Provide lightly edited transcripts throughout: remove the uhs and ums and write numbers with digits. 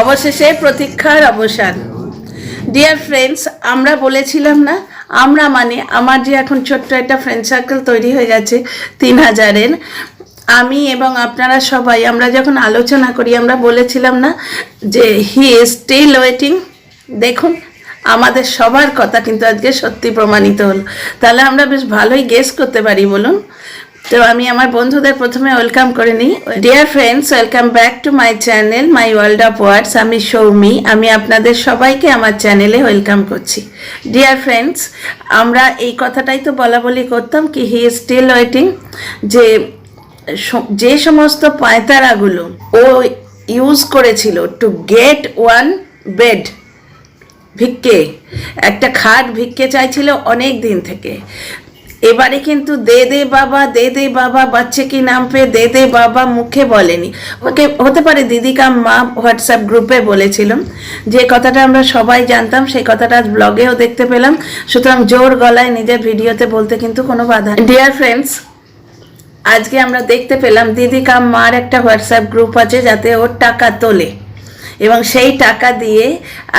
অবশেষে প্রতীক্ষার অবসান। ডিয়ার ফ্রেন্ডস, আমরা বলেছিলাম না, আমরা মানে আমার যে এখন ছোট্ট একটা ফ্রেন্ড সার্কেল তৈরি হয়ে গেছে 3000-এর, আমি এবং আপনারা সবাই আমরা যখন আলোচনা করি আমরা বলেছিলাম না যে হি ইজ স্টিল ওয়েটিং। দেখুন আমাদের সবার কথা কিন্তু আজকে সত্যি প্রমাণিত হলো। তাহলে আমরা বেশ ভালোই গেস করতে পারি, বলুন। তো আমি আমার বন্ধুদের প্রথমে ওয়েলকাম করে নিই। Dear friends, welcome back to my channel my world of words. আমি সৌমি, আমি আপনাদের সবাইকে আমার চ্যানেলে ওয়েলকাম করছি। ডিয়ার ফ্রেন্ডস, আমরা এই কথাটাই তো বলা বলি করতাম কি হি ইজ স্টিল ওয়েটিং, যে সমস্ত পায়তারাগুলো ও ইউজ করেছিল টু গেট ওয়ান বেড, ভিক্ষে, একটা খাট ভিক্ষে চাইছিল অনেক দিন থেকে। এবারে কিন্তু দে দে বাবা, দে দে বাবা, বাচ্চা কি নাম পে দে দে বাবা মুখে বলেনি। ওকে হতে পারে দিদি কা মা হোয়াটসঅ্যাপ গ্রুপে বলেছিলাম, যে কথাটা আমরা সবাই জানতাম, সেই কথাটা আজ ব্লগেও দেখতে পেলাম। সুতরাং জোর গলায় নিজের ভিডিওতে বলতে কিন্তু কোনো বাধা। ডিয়ার ফ্রেন্ডস, আজকে আমরা দেখতে পেলাম দিদি কা মার একটা হোয়াটসঅ্যাপ গ্রুপ আছে যাতে ওর টাকা তোলে, এবং সেই টাকা দিয়ে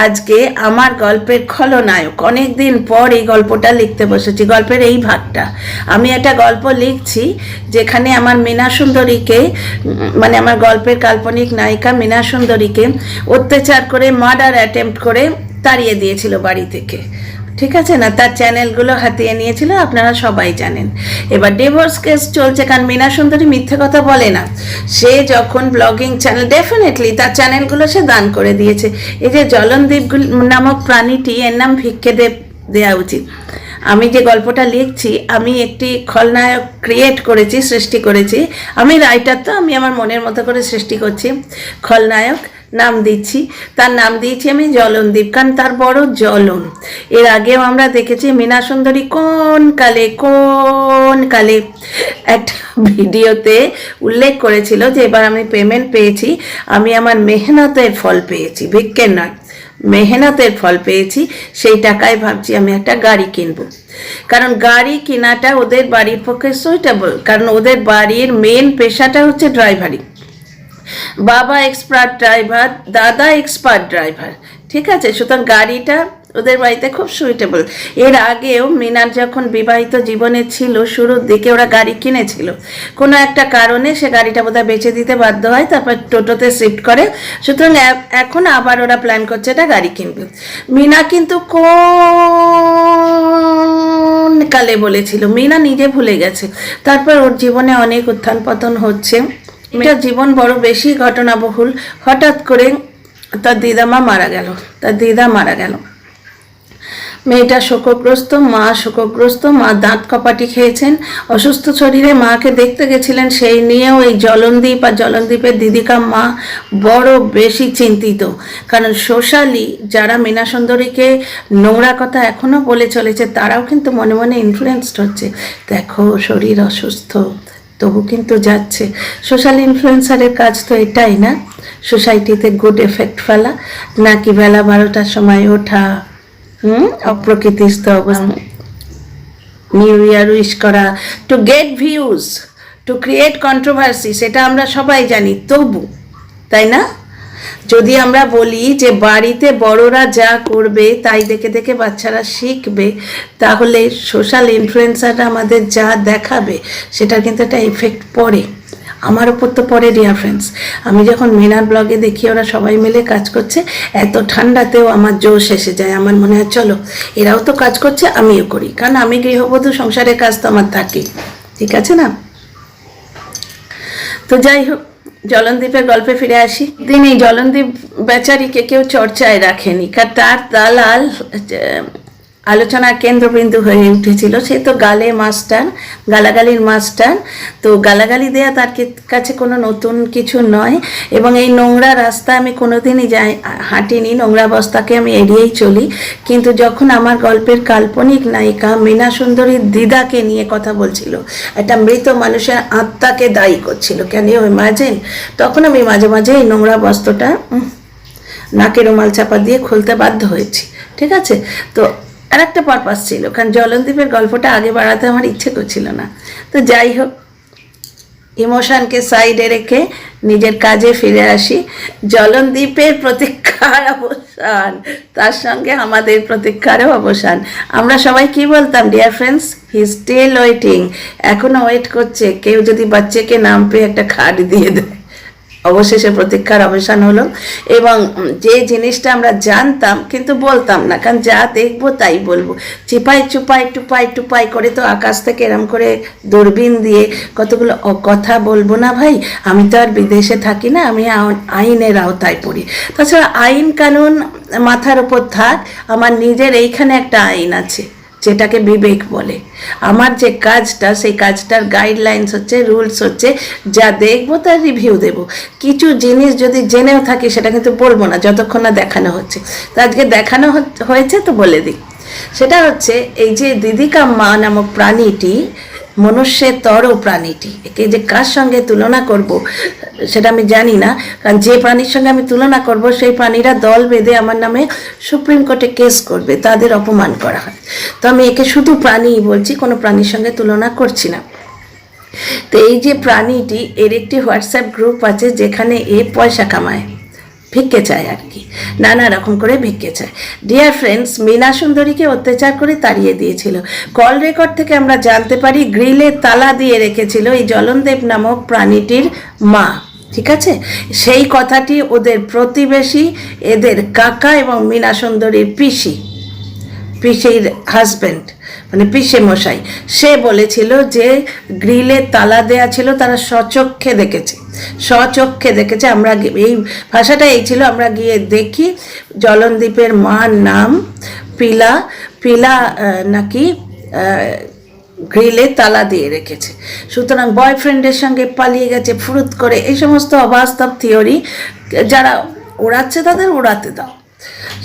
আজকে আমার গল্পের খলনায়ক, অনেক দিন পর এই গল্পটা লিখতে বসেছি। গল্পের এই ভাগটা আমি একটা গল্প লিখছি যেখানে আমার মীনা সুন্দরীকে, মানে আমার গল্পের কাল্পনিক নায়িকা মীনা সুন্দরীকে অত্যাচার করে মার্ডার অ্যাটেম্প্ট করে তাড়িয়ে দিয়েছিল বাড়ি থেকে, ঠিক আছে না? তার চ্যানেলগুলো হাতিয়ে নিয়েছিল, আপনারা সবাই জানেন। এবার ডিভোর্স কেস চলছে, কারণ মীনা সুন্দরী মিথ্যে কথা বলে না। সে যখন ব্লগিং চ্যানেল, ডেফিনেটলি তার চ্যানেলগুলো সে দান করে দিয়েছে। এই যে জলনদীপ নামক প্রাণীটি, এর নাম ভিক্ষে দেওয়া উচিত। আমি যে গল্পটা লিখছি, আমি একটি খলনায়ক ক্রিয়েট করেছি, সৃষ্টি করেছি। আমি রাইটার, তো আমি আমার মনের মতো করে সৃষ্টি করছি। খলনায়ক নাম দিচ্ছি, তার নাম দিয়েছি আমি জলনদীপ, কারণ তার বড় জ্বলন। এর আগেও আমরা দেখেছি মীনা সুন্দরী কোন কালে একটা ভিডিওতে উল্লেখ করেছিল যে এবার আমি পেমেন্ট পেয়েছি, আমি আমার মেহনতের ফল পেয়েছি, ভিক্ষের নয়, মেহনতের ফল পেয়েছি। সেই টাকায় ভাবছি আমি একটা গাড়ি কিনবো, কারণ গাড়ি কেনাটা ওদের বাড়ির পক্ষে সুইটেবল, কারণ ওদের বাড়ির মেন পেশাটা হচ্ছে ড্রাইভারি। বাবা এক্সপার্ট ড্রাইভার, দাদা এক্সপার্ট ড্রাইভার, ঠিক আছে? সুতরাং গাড়িটা ওদের বাড়িতে খুব সুইটেবল। এর আগেও মীনার যখন বিবাহিত জীবনে ছিল, শুরুর দিকে ওরা গাড়ি কিনেছিল, কোনো একটা কারণে সে গাড়িটা বোধহয় বেচে দিতে বাধ্য হয়, তারপর টোটোতে শিফট করে। সুতরাং এখন আবার ওরা প্ল্যান করছে এটা গাড়ি কিনবে। মীনা কিন্তু কোন কালে বলেছিল, মীনা নিজে ভুলে গেছে। তারপর ওর জীবনে অনেক উত্থান পতন হচ্ছে, মেয়েটার জীবন বড় বেশি ঘটনাবহুল। হঠাৎ করে তার দিদা মারা গেল। মেয়েটা শোকগ্রস্ত, মা শোকগ্রস্ত, মা দাঁত কপাটি খেয়েছেন, অসুস্থ শরীরে মাকে দেখতে গেছিলেন। সেই নিয়েও এই জলনদীপ আর জলনদীপের দিদিকা মা বড় বেশি চিন্তিত, কারণ সোশ্যালি যারা মীনা সুন্দরীকে নোংরা কথা এখনও বলে চলেছে, তারাও কিন্তু মনে মনে ইনফ্লুয়েন্সড হচ্ছে। দেখো শরীর অসুস্থ, তবু কিন্তু যাচ্ছে। সোশ্যাল ইনফ্লুয়েন্সারের কাজ তো এটাই না, সোসাইটিতে গুড এফেক্ট ফেলা, নাকি বেলা 12টার সময় ওঠা, অপ্রকৃতিস্থ অবস্থা, নিউ ইয়ার উইশ করা, to get views, to create controversy, সেটা আমরা সবাই জানি। তবু তাই না, যদি আমরা বলি যে বাড়িতে বড়রা যা করবে তাই দেখে দেখে বাচ্চারা শিখবে, তাহলে সোশ্যাল ইনফ্লুয়েন্সাররা আমাদের যা দেখাবে সেটার কিন্তু একটা এফেক্ট পড়ে, আমার ওপর তো পড়ে। ডিয়ার ফ্রেন্ডস, আমি যখন মীনার ব্লগে দেখি ওরা সবাই মিলে কাজ করছে, এত ঠান্ডাতেও আমার জোশ এসে যায়। আমার মনে হয় চলো এরাও তো কাজ করছে, আমিও করি, কারণ আমি গৃহবধূ, সংসারের কাজ তো আমার থাকে, ঠিক আছে না? তো যাই হোক, জলনদীপের গল্পে ফিরে আসি। দিন এই জলনদীপ বেচারিকে কেউ চর্চায় রাখেনি, কারণ তার দালাল আলোচনার কেন্দ্রবিন্দু হয়ে উঠেছিল। সে তো গালাগালির মাস্টার, তো গালাগালি দেয়া তার কাছে কোনো নতুন কিছু নয়। এবং এই নোংরা রাস্তা আমি কোনোদিনই হাঁটিনি, নোংরা বস্তাকে আমি এড়িয়েই চলি। কিন্তু যখন আমার গল্পের কাল্পনিক নায়িকা মীনা সুন্দরীর দিদাকে নিয়ে কথা বলছিল, একটা মৃত মানুষের আত্মাকে দায়ী করছিল, ক্যান ইউ ইমাজিন, তখন আমি মাঝে মাঝে এই নোংরা বস্তাটা নাকে রুমাল চাপা দিয়ে খুলতে বাধ্য হয়েছি, ঠিক আছে? তো আর একটা পারপাস ছিল, কারণ জলনদীপের গল্পটা আগে বাড়াতে আমার ইচ্ছে করছিল না। তো যাই হোক, ইমোশনকে সাইডে রেখে নিজের কাজে ফিরে আসি। জলনদীপের প্রতীক্ষার অবসান, তার সঙ্গে আমাদের প্রতীক্ষারও অবসান। আমরা সবাই কি বলতাম, dear friends, he still waiting, এখনো ওয়েট করছে কেউ যদি বাচ্চাকে নাম পেয়ে একটা খাট দিয়ে দেয়। অবশেষে প্রতীক্ষার অবসান হলো, এবং যে জিনিসটা আমরা জানতাম কিন্তু বলতাম না, কারণ যা দেখবো তাই বলবো, চিপাই চুপাই টুপাই টুপাই করে তো আকাশ থেকে এরম করে দূরবীন দিয়ে কতগুলো কথা বলবো না ভাই, আমি তো আর বিদেশে থাকি না, আমি আইনের আওতায় পড়ি। তাছাড়া আইন কানুন মাথার উপর থাক, আমার নিজের এইখানে একটা আইন আছে যেটাকে বিবেক বলে। আমার যে কাজটা, সেই কাজটার গাইডলাইন্স হচ্ছে, রুলস হচ্ছে, যা দেখবো তার রিভিউ দেব। কিছু জিনিস যদি জেনেও থাকি সেটা কিন্তু বলবো না যতক্ষণ না দেখানো হচ্ছে। তো আজকে দেখানো হয়েছে তো বলে দিই। সেটা হচ্ছে এই যে দিদিকাম্মা নামক প্রাণীটি, মনুষ্যের তর প্রাণীটি, একে যে কার সঙ্গে তুলনা করব সেটা আমি জানি না, কারণ যে প্রাণীর সঙ্গে আমি তুলনা করব সেই প্রাণীরা দল বেঁধে আমার নামে সুপ্রিম কোর্টে কেস করবে, তাদের অপমান করা হয়। তো আমি একে শুধু প্রাণী বলছি, কোনো প্রাণীর সঙ্গে তুলনা করছি না। তো এই যে প্রাণীটি, এর একটি হোয়াটসঅ্যাপ গ্রুপ আছে যেখানে এ পয়সা কামায়, ভিক্ষে চায় আর কি, নানা রকম করে ভিক্ষে চায়। ডিয়ার ফ্রেন্ডস, মীনা সুন্দরীকে অত্যাচার করে তাড়িয়ে দিয়েছিল। কল রেকর্ড থেকে আমরা জানতে পারি গ্রিলে তালা দিয়ে রেখেছিল এই জলনদেব নামক প্রাণীটির মা, ঠিক আছে? সেই কথাটি ওদের প্রতিবেশী, এদের কাকা এবং মীনা সুন্দরীর পিসির হাজব্যান্ড, মানে পিসে মশাই, সে বলেছিল যে গ্রিলে তালা দেয়া ছিল, তারা স্বচক্ষে দেখেছে। আমরা এই ভাষাটা এই ছিল, আমরা গিয়ে দেখি জলনদীপের মার নাম পিলা নাকি গ্রিলে তালা দিয়ে রেখেছে, সুতরাং বয়ফ্রেন্ডের সঙ্গে পালিয়ে গেছে ফুরুত করে। এই সমস্ত অবাস্তব থিওরি যারা ওড়াচ্ছে তাদের ওড়াতে দাও।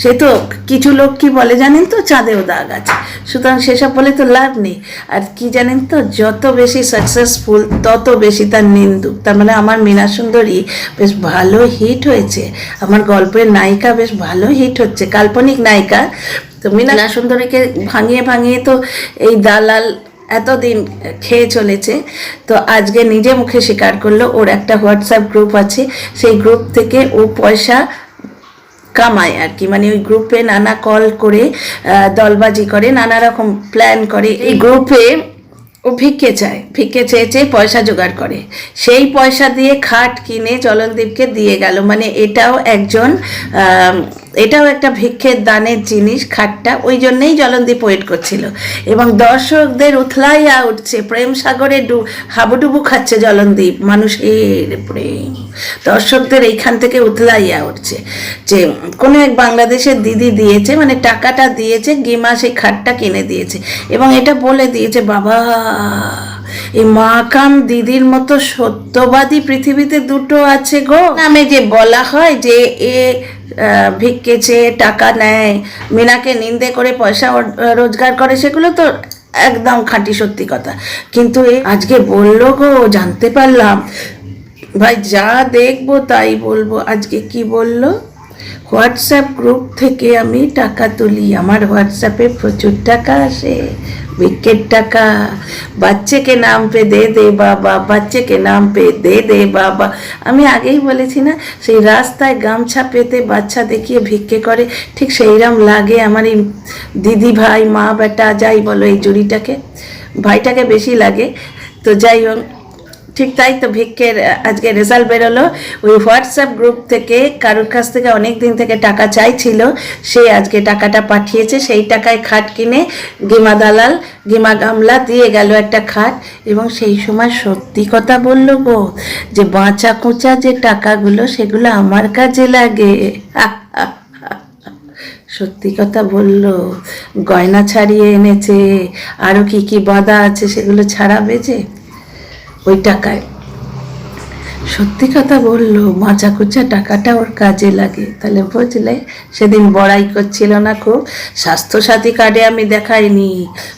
সে তো কিছু লোক কি বলে জানেন তো, চাঁদেও দাগ আছে, সুতরাং সেসব বলে তো লাভ নেই। আর কি জানেন তো, যত বেশি সাকসেসফুল তত বেশি তার নিন্দুক। তার মানে আমার মীনা সুন্দরী বেশ ভালো হিট হয়েছে, আমার গল্পের নায়িকা বেশ ভালো হিট হচ্ছে, কাল্পনিক নায়িকা। তো মীনা সুন্দরীকে ভাঙিয়ে তো এই দালাল এতদিন খেয়ে চলেছে। তো আজকে নিজে মুখে স্বীকার করলো ওর একটা হোয়াটসঅ্যাপ গ্রুপ আছে, সেই গ্রুপ থেকে ও পয়সা কামায় আর কি, মানে ওই গ্রুপে নানা কল করে দলবাজি করে, নানা রকম প্ল্যান করে। এই গ্রুপে ও ভিক্ষে চেয়ে পয়সা জোগাড় করে, সেই পয়সা দিয়ে খাট কিনে জলনদীপকে দিয়ে গেল। মানে এটাও একটা ভিক্ষের দানের জিনিস, খাটটা। ওই জন্যেই জলনদীপ ওয়েট করছিল, এবং দর্শকদের উথলাইয়া উঠছে, প্রেম সাগরে হাবুডুবু খাচ্ছে জলনদীপ, মানুষের প্রেম দর্শকদের এইখান থেকে উথলাইয়া উঠছে যে কোনো এক বাংলাদেশের দিদি দিয়েছে, মানে টাকাটা দিয়েছে, গিমা সেই খাটটা কিনে দিয়েছে, এবং এটা বলে দিয়েছে, বাবা এই মা কাম দিদির মতো সত্যবাদী পৃথিবীতে দুটো আছে গো। নামে যে বলা হয় যে এ ভিক্ষে চেয়ে টাকা নেয়, মীনাকে নিন্দে করে পয়সা রোজগার করে, সেগুলো তো একদম খাঁটি সত্যি কথা। কিন্তু আজকে বললো গো, জানতে পারলাম ভাই, যা দেখবো তাই বলবো। আজকে কি বললো, হোয়াটসঅ্যাপ গ্রুপ থেকে আমি টাকা তুলি, আমার হোয়াটসঅ্যাপে প্রচুর টাকা আসে, ভিক্ষের টাকা। বাচ্চাকে নাম পে দে বাবা, বাচ্চাকে নাম পে দে বাবা। আমি আগেই বলেছি না, সেই রাস্তায় গামছা পেতে বাচ্চা দেখিয়ে ভিক্ষে করে, ঠিক সেইরকম লাগে আমার এই দিদি ভাই মা বেটা যাই বলো, এই জুড়িটাকে, ভাইটাকে বেশি লাগে। তো যাই হোক, ঠিক তাই তো ভিক্ষের আজকে রেজাল্ট বেরোলো। ওই হোয়াটসঅ্যাপ গ্রুপ থেকে কারোর কাছ থেকে অনেক দিন থেকে টাকা চাইছিল, সে আজকে টাকাটা পাঠিয়েছে। সেই টাকায় খাট কিনে গিমা গামলা দিয়ে গেল একটা খাট, এবং সেই সময় সত্যি কথা বললো গো, যে বাঁচা কোঁচা যে টাকাগুলো সেগুলো আমার কাজে লাগে। সত্যি কথা বললো, গয়না ছাড়িয়ে এনেছে, আরও কি বাঁধা আছে সেগুলো ছাড়াবে যে ওই টাকায়। সত্যি কথা বললো, মাচা কুচা টাকাটা ওর কাজে লাগে। তাহলে বুঝলে, সেদিন বড়াই করছিল না খুব, স্বাস্থ্যসাথী কার্ডে আমি দেখাইনি,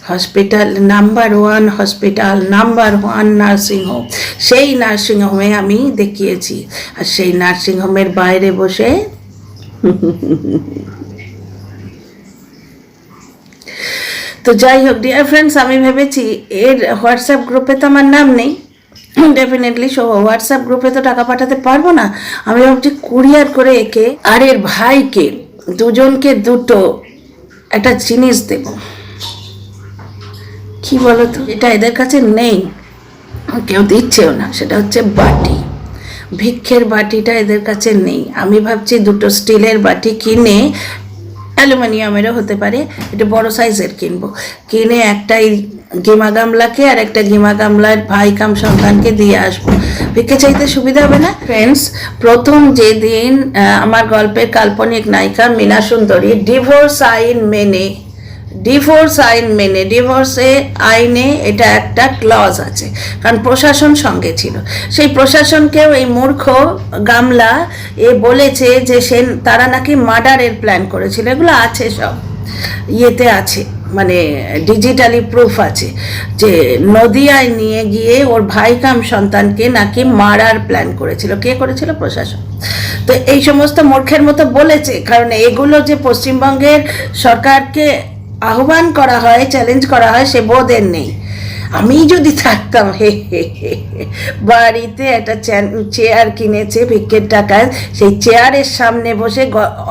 hospital number 1 hospital, number 1 nursing home, সেই নার্সিংহোমে আমি দেখিয়েছি। আর সেই নার্সিংহোমের বাইরে বসে তো যাই হোক ডিয়ার ফ্রেন্ডস, আমি ভেবেছি এর হোয়াটসঅ্যাপ গ্রুপে তো আমার নাম নেই, ডেফিনেটলি হোয়াটসঅ্যাপ গ্রুপে তো টাকা পাঠাতে পারবো না, আমি ভাবছি কুরিয়ার করে একে আর এর ভাইকে দুজনকে দুটো একটা জিনিস দেব। কি বলো তো, এটা এদের কাছে নেই, কেউ দিচ্ছেও না, সেটা হচ্ছে বাটি। ভিক্ষের বাটিটা এদের কাছে নেই। আমি ভাবছি দুটো স্টিলের বাটি কিনে, অ্যালুমিনিয়ামেরও হতে পারে, একটু বড় সাইজের কিনবো, কিনে একটাই গিমা গামলাকে আর একটা গিমা গামলার ভাই কাম সন্তানকে দিয়ে আসবো। ভিক্ষে চাইতে সুবিধা হবে না ফ্রেন্ডস? প্রথম যেদিন আমার গল্পের কাল্পনিক নায়িকা মীনা সুন্দরী ডিভোর্স আইন মেনে ডিভোর্সে আইনে এটা একটা ক্লজ আছে, কারণ প্রশাসন সঙ্গে ছিল, সেই প্রশাসনকেও এই মূর্খ গামলা বলেছে যে তারা নাকি মার্ডারের প্ল্যান করেছিল। এগুলো আছে, সব ইয়েতে আছে, মানে ডিজিটালি প্রুফ আছে যে নদিয়ায় নিয়ে গিয়ে ওর ভাই কাম সন্তানকে নাকি মারার প্ল্যান করেছিল। কে করেছিল? প্রশাসন। তো এই সমস্ত মূর্খের মতো বলেছে, কারণ এগুলো যে পশ্চিমবঙ্গের সরকারকে আহ্বান করা হয়, চ্যালেঞ্জ করা হয়, সে বোধের নেই। আমি যদি থাকতাম বাড়িতে একটা চেয়ার কিনেছে ভিক্ষের টাকায়, সেই চেয়ারের সামনে বসে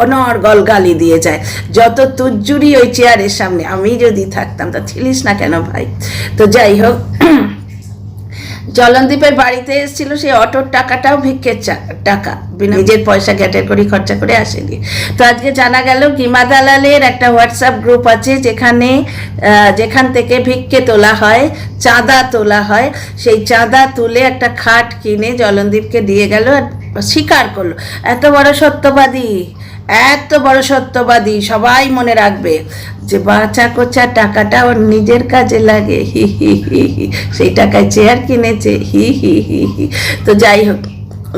অনর্গল গালি দিয়ে যায়, যত তুজ্জুরি ওই চেয়ারের সামনে। আমি যদি থাকতাম, তা ছিলিস না কেন ভাই? তো যাই হোক, জলনদীপের বাড়িতে এসেছিল, সেই অটোর টাকাটাও ভিক্ষের টাকা, নিজের পয়সা গ্যাটের করে খরচা করে আসেনি। তো আজকে জানা গেল গিমা দালালের একটা হোয়াটসঅ্যাপ গ্রুপ আছে যেখান থেকে ভিক্ষে তোলা হয়, চাঁদা তোলা হয়। সেই চাঁদা তুলে একটা খাট কিনে জলনদীপকে দিয়ে গেল, আর স্বীকার করলো। এত বড় সত্যবাদী, সবাই মনে রাখবে যে বাঁচা কোচা টাকাটা ওর নিজের কাজে লাগে, সেই টাকায় চেয়ার কিনেছে, তো যাই হোক,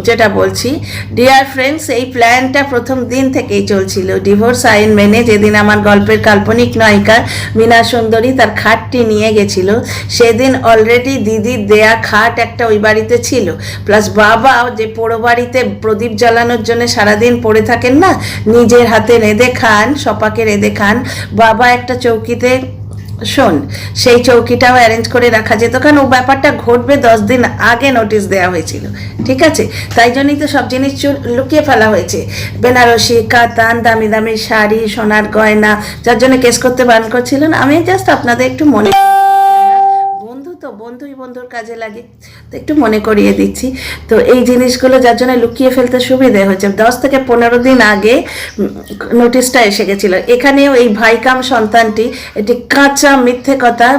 যেটা বলছি ডিয়ার ফ্রেন্ডস, এই প্ল্যানটা প্রথম দিন থেকেই চলছিল। ডিভোর্স আইন মেনে যেদিন আমার গল্পের কাল্পনিক নায়িকা মীনা সুন্দরী তার খাটটি নিয়ে গেছিল, সেদিন অলরেডি দিদির দেয়া খাট একটা ওই বাড়িতে ছিল, প্লাস বাবা যে পোড়ো বাড়িতে প্রদীপ জ্বালানোর জন্য সারাদিন পড়ে থাকেন না, নিজের হাতে রেঁধে খান, সপাকে রেঁধে খান, বাবা একটা চৌকিতে সেই চৌকিটাও অ্যারেঞ্জ করে রাখা যেত, কারণ ও ব্যাপারটা ঘটবে 10 দিন আগে নোটিশ দেওয়া হয়েছিল। ঠিক আছে, তাই জন্যই তো সব জিনিস লুকিয়ে ফেলা হয়েছে, বেনারসি, কাতান, দামি দামি শাড়ি, সোনার গয়না, যার জন্য কেস করতে বারণ করছিলেন। আমি জাস্ট আপনাদের একটু বন্ধুই বন্ধুর কাজে লাগে, তো একটু মনে করিয়ে দিচ্ছি। তো এই জিনিসগুলো যার জন্য লুকিয়ে ফেলতে সুবিধে হয়েছে। 10 থেকে 15 দিন আগে নোটিশটা এসে গেছিল। এখানেও এই ভাইকাম সন্তানটি এটি কাঁচা মিথ্যে কথা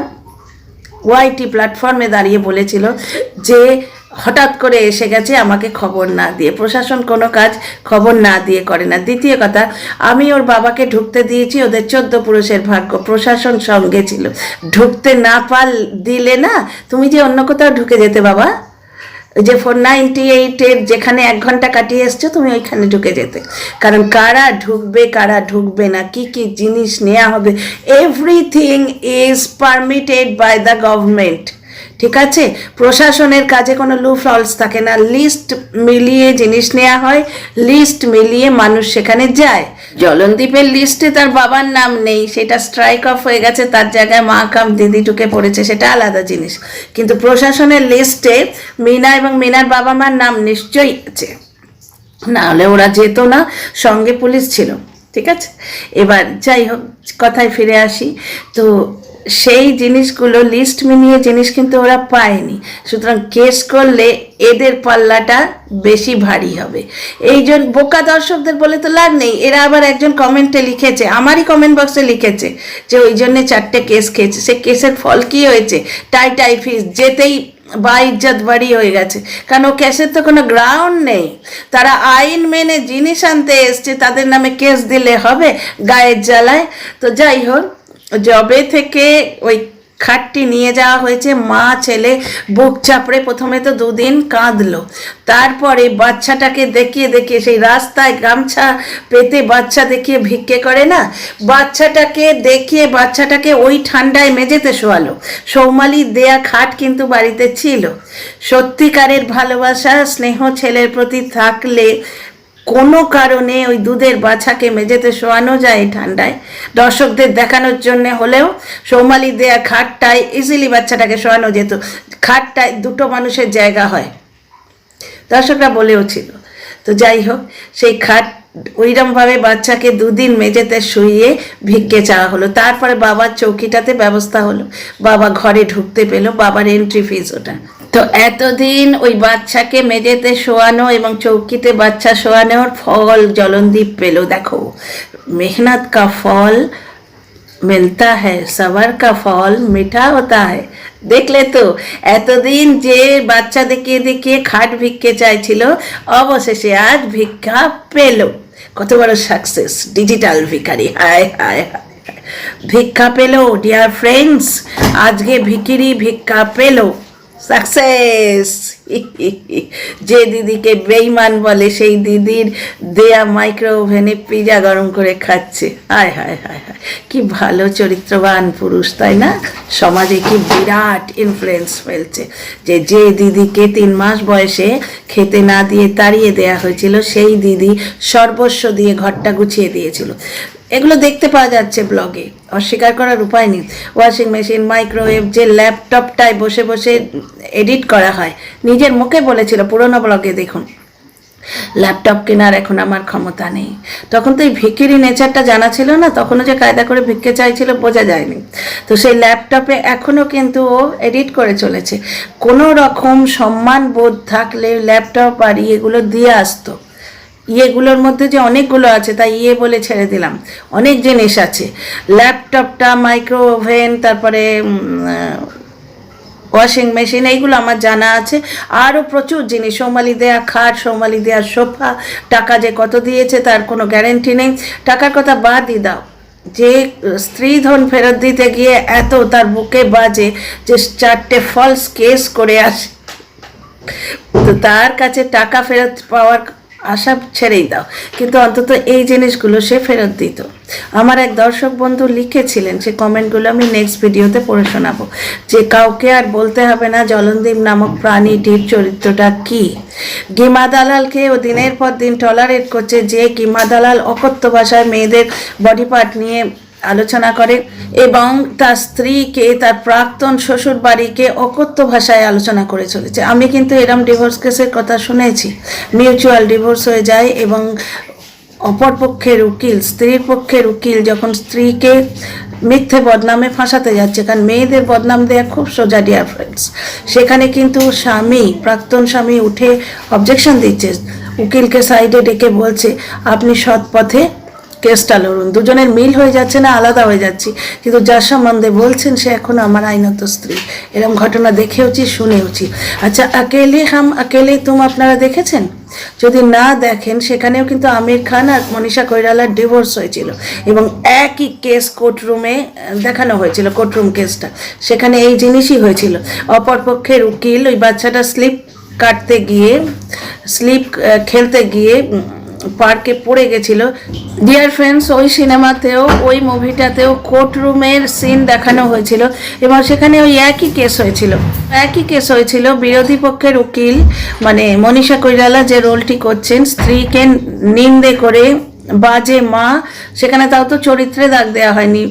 ওয়াইটি প্ল্যাটফর্মে দাঁড়িয়ে বলেছিল যে হঠাৎ করে এসে গেছে আমাকে খবর না দিয়ে। প্রশাসন কোনো কাজ খবর না দিয়ে করে না। দ্বিতীয় কথা, আমি ওর বাবাকে ঢুকতে দিয়েছি, ওদের 14 পুরুষের ভাগ্য, প্রশাসন সঙ্গে ছিল। ঢুকতে না দিলে না, তুমি যে অন্য কোথাও ঢুকে যেতে বাবা, যে 498-এর যেখানে 1 ঘন্টা কাটিয়ে এসছো, তুমি ওইখানে ঢুকে যেতে। কারণ কারা ঢুকবে না, কি কি জিনিস নেওয়া হবে, everything is permitted by the government. ঠিক আছে, প্রশাসনের কাজে কোনো লুফলস থাকে না, লিস্ট মিলিয়ে জিনিস নেওয়া হয়, লিস্ট মিলিয়ে মানুষ সেখানে যায়। জলনদীপের লিস্টে তার বাবার নাম নেই, সেটা স্ট্রাইক অফ হয়ে গেছে, তার জায়গায় মা কাম দিদি ঢুকে পড়েছে, সেটা আলাদা জিনিস। কিন্তু প্রশাসনের লিস্টে মীনা এবং মীনার বাবা মার নাম নিশ্চয়ই আছে, না হলে ওরা যেত না, সঙ্গে পুলিশ ছিল। ঠিক আছে, এবার যাই হোক, কথায় ফিরে আসি। তো সেই জিনিসগুলো লিস্ট মিলিয়ে জিনিস কিন্তু ওরা পায়নি, সুতরাং কেস করলে এদের পাল্লাটা বেশি ভারী হবে। এই জন্য বোকা দর্শকদের বলে তো লাভ নেই। এরা আবার একজন কমেন্টে লিখেছে, আমারই কমেন্ট বক্সে লিখেছে যে ওই জন্যে 4টে কেস খেয়েছে। সে কেসের ফল কি হয়েছে? টাই ফিস যেতেই বা ইজ্জত বাড়ি হয়ে গেছে, কারণ ও কেসের তো কোনো গ্রাউন্ড নেই। তারা আইন মেনে জিনিস আনতে এসছে, তাদের নামে কেস দিলে হবে গায়ের জ্বালায়? তো যাই হোক, জবে থেকে ওই খাটটি নিয়ে যাওয়া হয়েছে, মা ছেলে বুক চাপড়ে প্রথমে তো 2 দিন কাঁদলো, তারপরে বাচ্চাটাকে দেখিয়ে সেই রাস্তায় গামছা পেতে বাচ্চা দেখিয়ে ভিক্ষে করে না, বাচ্চাটাকে ওই ঠান্ডায় মেঝেতে শোয়ালো। সৌমালির দেয়া খাট কিন্তু বাড়িতে ছিল। সত্যিকারের ভালোবাসা স্নেহ ছেলের প্রতি থাকলে কোনো কারণে ওই দুধের বাছাকে মেঝেতে শোয়ানো যায় ঠান্ডায় দর্শকদের দেখানোর জন্য হলেও সৌমালি দেয়া খাটটায় ইজিলি বাচ্চাটাকে শোয়ানো যেত। খাটটায় দুটো মানুষের জায়গা হয়, দর্শকরা বলেও ছিল। তো যাই হোক, সেই খাট ওইরমভাবে বাচ্চাকে দুদিন মেঝেতে শুইয়ে ভিক্ষে চাওয়া হলো। তারপরে বাবার চৌকিটাতে ব্যবস্থা হলো, বাবা ঘরে ঢুকতে পেলো, বাবার এন্ট্রি ফিস ওটা। তো এতদিন ওই বাচ্চাকে মেঝেতে শোয়ানো এবং চৌকিতে বাচ্চা শোয়ানোর ফল জলনদীপ পেল। দেখো, মেহনত কা ফল মিলতা হ্যায়, সবার কা ফল মিঠা হতা হ্যায়। দেখলে তো, এতদিন যে বাচ্চা দেখিয়ে দেখিয়ে খাট ভিক্ষে চাইছিল, অবশেষে আজ ভিক্ষা পেল। কত বড় সাকসেস, ডিজিটাল ভিখারি। হায় হায় হায়, ভিক্ষা পেল ডিয়ার ফ্রেন্ডস, আজকে ভিখিরি ভিক্ষা পেল, সাকসেস। যে দিদিকে বেইমান বলে সেই দিদির দেয়া মাইক্রো ওভেনে পিজা গরম করে খাচ্ছে। হায় হায় হায় হায়, কি ভালো চরিত্রবান পুরুষ, তাই না? সমাজে কি বিরাট ইনফ্লুয়েন্স ফেলছে। যে দিদিকে 3 মাস বয়সে খেতে না দিয়ে তাড়িয়ে দেয়া হয়েছিল, সেই দিদি সর্বস্ব দিয়ে ঘরটা গুছিয়ে দিয়েছিল। এগুলো দেখতে পাওয়া যাচ্ছে ব্লগে, অস্বীকার করার উপায় নেই। ওয়াশিং মেশিন, মাইক্রোওয়েভ, যে ল্যাপটপটায় বসে বসে এডিট করা হয়, নিজের মুখে বলেছিল, পুরোনো ব্লগে দেখুন। ল্যাপটপ কেনার এখন আমার ক্ষমতা নেই। তখন তো এই ভিখিরি নেচারটা জানা ছিল না, তখনও যে কায়দা করে ভিক্ষে চাইছিল বোঝা যায়নি। তো সেই ল্যাপটপে এখনও কিন্তু ও এডিট করে চলেছে। কোনো রকম সম্মান বোধ থাকলে ল্যাপটপ আর এগুলো দিয়ে আসতো। ইয়েগুলোর মধ্যে যে অনেকগুলো আছে, তাই ইয়ে বলে ছেড়ে দিলাম, অনেক জিনিস আছে। ল্যাপটপটা, মাইক্রো ওভেন, তারপরে ওয়াশিং মেশিন, এইগুলো আমার জানা আছে। আরও প্রচুর জিনিস, সৌমালি দেয়া খাট, সৌমালি দেয়া সোফা। টাকা যে কত দিয়েছে তার কোনো গ্যারেন্টি নেই। টাকার কথা বাদই দাও, যে স্ত্রী ধন ফেরত দিতে গিয়ে এত তার বুকে বাজে যে 4টে ফলস কেস করে আসে, তো তার কাছে টাকা ফেরত পাওয়ার আশা ছেড়েই দাও, কিন্তু অন্তত এই জিনিসগুলো সে ফেরত দিত। আমার এক দর্শক বন্ধু লিখেছিলেন, সে কমেন্টগুলো আমি নেক্সট ভিডিওতে পড়ে শোনাবো, যে কাউকে আর বলতে হবে না জলনদীপ নামক প্রাণীটির চরিত্রটা কি। গিমা দালালকে ও দিনের পর দিন টলারেট করছে, যে গিমা দালাল অকথ্য ভাষায় মেয়েদের বডি পার্ট নিয়ে আলোচনা করে এবং তার স্ত্রীকে, তার প্রাক্তন শ্বশুর বাড়িকে অকথ্য ভাষায় আলোচনা করে চলেছে। আমি কিন্তু এরম ডিভোর্স কেসের কথা শুনেছি, মিউচুয়াল ডিভোর্স হয়ে যায় এবং অপর পক্ষের উকিল, স্ত্রীর পক্ষের উকিল যখন স্ত্রীকে মিথ্যে বদনামে ফাঁসাতে যাচ্ছে, কারণ মেয়েদের বদনাম দেওয়া খুব সোজা ডিয়ার ফ্রেন্ডস, সেখানে কিন্তু স্বামী, প্রাক্তন স্বামী উঠে অবজেকশন দিচ্ছে, উকিলকে সাইডে ডেকে বলছে আপনি সৎ পথে কেসটা লড়ুন। দুজনের মিল হয়ে যাচ্ছে না, আলাদা হয়ে যাচ্ছি, কিন্তু যার সম্বন্ধে বলছেন সে এখনো আমার আইনত স্ত্রী। এরকম ঘটনা দেখেওছি, শুনেওছি। আচ্ছা, আকেলে হাম আকেলে তুম আপনারা দেখেছেন? যদি না দেখেন, সেখানেও কিন্তু আমির খান আর মনীষা কৈরালার ডিভোর্স হয়েছিল এবং একই কেস কোর্টরুমে দেখানো হয়েছিল, কোর্টরুম কেসটা। সেখানে এই জিনিসই হয়েছিল, অপরপক্ষের উকিল ওই বাচ্চাটা স্লিপ কাটতে গিয়ে, স্লিপ খেলতে গিয়ে পার্কে পড়ে গেছিল। ডিয়ার ফ্রেন্ডস, ওই সিনেমাতেও, ওই মুভিটাতেও কোর্টরুমের সিন দেখানো হয়েছিল এবং সেখানে ওই একই কেস হয়েছিল। বিরোধী পক্ষের উকিল মানে মনীষা কৈরালা যে রোলটি করছেন, স্ত্রীকে নিন্দে করে বাজে মা, সেখানে তাও তো চরিত্রে দাগ দেওয়া হয়নি,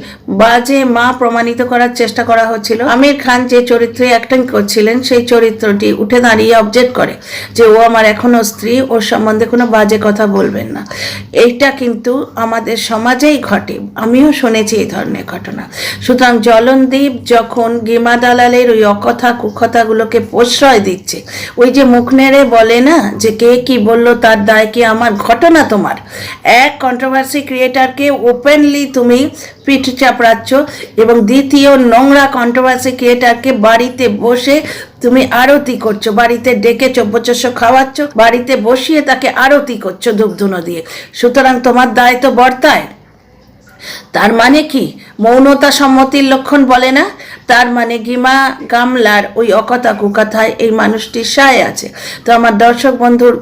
বাজে মা প্রমাণিত করার চেষ্টা করা হচ্ছিল। আমির খান যে চরিত্রে অ্যাক্টিং করছিলেন, সেই চরিত্রটি উঠে দাঁড়িয়ে অবজেক্ট করে যে ও আমার এখনো স্ত্রী, ওর সম্বন্ধে কোনো বাজে কথা বলবেন না। এইটা কিন্তু আমাদের সমাজেই ঘটে, আমিও শুনেছি এই ধরনের ঘটনা। সুতরাং জলনদীপ যখন গিমা দালালের ওই অকথা কুকথাগুলোকে প্রশ্রয় দিচ্ছে, ওই যে মুখ নেড়ে বলে না যে কে কি বললো তার দায় কি আমার, ঘটনা তোমার। এক কন্ট্রোভার্সি ক্রিয়েটারকে ওপেনলি তুমি পিঠ চাপড়াচ্ছ এবং দ্বিতীয় নোংরা কন্ট্রোভার্সি ক্রিয়েটারকে বাড়িতে বসে তুমি আরতি করছো, বাড়িতে ডেকে চব্যচস্য খাওয়াচ্ছ, বাড়িতে বসিয়ে তাকে আরতি করছো ধূপধুনো দিয়ে। সুতরাং তোমার দায় তো বর্তায়। তার মানে কি? মৌনতা সম্মতির লক্ষণ বলে না? তার মানে গিমা গামলার ওই অকথা কুকথায় এই মানুষটির সায় আছে। তো আমার দর্শক বন্ধুর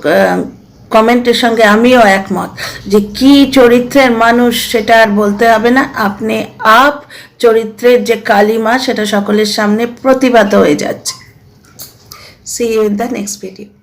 কমেন্টের সঙ্গে আমিও একমত যে কি চরিত্রের মানুষ সেটা আর বলতে হবে না, আপনি চরিত্রের যে কালিমা সেটা সকলের সামনে প্রতিভাত হয়ে যাচ্ছে। See you in the next video.